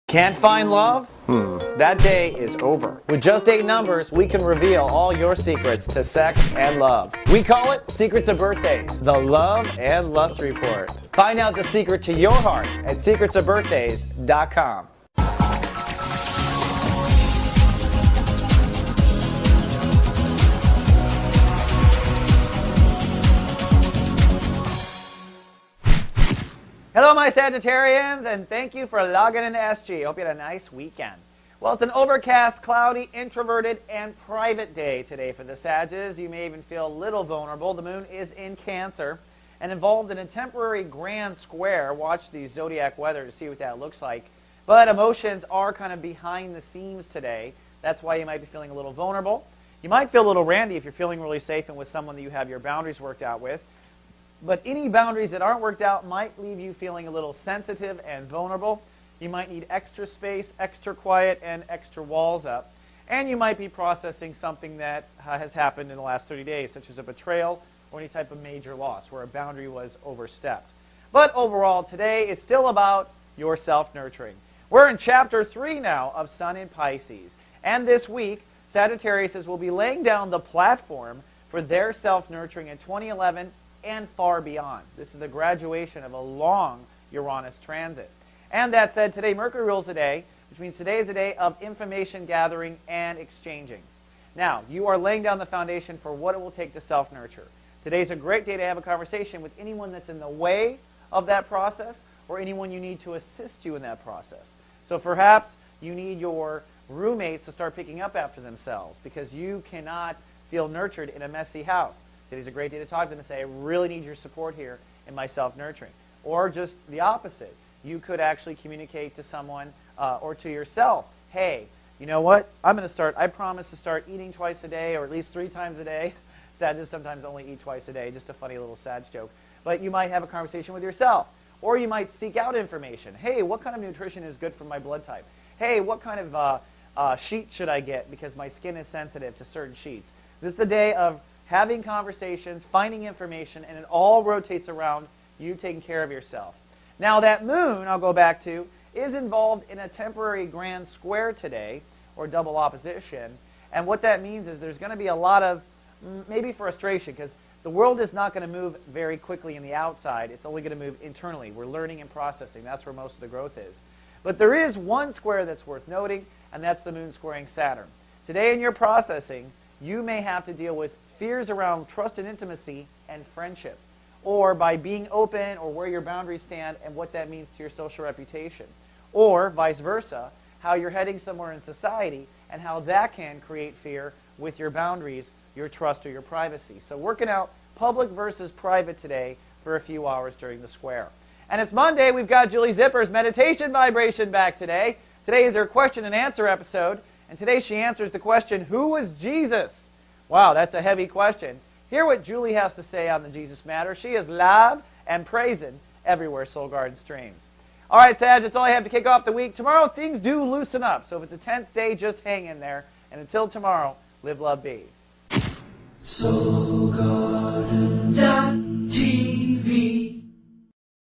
Can't find love? That day is over. With just 8 numbers, we can reveal all your secrets to sex and love. We call it Secrets of Birthdays, the Love and Lust Report. Find out the secret to your heart at secretsofbirthdays.com. Hello, my Sagittarians, and thank you for logging into SG. Hope you had a nice weekend. Well, it's an overcast, cloudy, introverted, and private day today for the Sages. You may even feel a little vulnerable. The moon is in Cancer and involved in a temporary grand square. Watch the zodiac weather to see what that looks like. But emotions are kind of behind the scenes today. That's why you might be feeling a little vulnerable. You might feel a little randy if you're feeling really safe and with someone that you have your boundaries worked out with. But any boundaries that aren't worked out might leave you feeling a little sensitive and vulnerable. You might need extra space, extra quiet, and extra walls up. And you might be processing something that has happened in the last 30 days, such as a betrayal or any type of major loss where a boundary was overstepped. But overall, today is still about your self-nurturing. We're in Chapter 3 now of Sun in Pisces. And this week, Sagittarius will be laying down the platform for their self-nurturing in 2011 and far beyond. This is the graduation of a long Uranus transit. And that said, today Mercury rules the day, which means today is a day of information gathering and exchanging. Now, you are laying down the foundation for what it will take to self-nurture. Today's a great day to have a conversation with anyone that's in the way of that process or anyone you need to assist you in that process. So perhaps you need your roommates to start picking up after themselves because you cannot feel nurtured in a messy house. Today's a great day to talk to them and say, I really need your support here in my self-nurturing. Or just the opposite. You could actually communicate to someone or to yourself, hey, you know what? I promise to start eating twice a day or at least 3 times a day. Sages sometimes only eat twice a day, just a funny little Sag joke. But you might have a conversation with yourself. Or you might seek out information. Hey, what kind of nutrition is good for my blood type? Hey, what kind of sheet should I get because my skin is sensitive to certain sheets? This is a day of having conversations, finding information, and it all rotates around you taking care of yourself. Now that moon, I'll go back to, is involved in a temporary grand square today, or double opposition. And what that means is there's going to be a lot of maybe frustration, because the world is not going to move very quickly in the outside. It's only going to move internally. We're learning and processing. That's where most of the growth is. But there is one square that's worth noting, and that's the moon squaring Saturn. Today in your processing, you may have to deal with fears around trust and intimacy and friendship, or by being open or where your boundaries stand and what that means to your social reputation, or vice versa, how you're heading somewhere in society and how that can create fear with your boundaries, your trust, or your privacy. So working out public versus private today for a few hours during the square. And it's Monday. We've got Julie Zipper's meditation vibration back today. Today is her question and answer episode, and today she answers the question, who was Jesus? Wow, that's a heavy question. Hear what Julie has to say on the Jesus matter. She is live and praising everywhere Soul Garden streams. All right, Sag, that's all I have to kick off the week. Tomorrow, things do loosen up. So if it's a tense day, just hang in there. And until tomorrow, live, love, be. Soul Garden.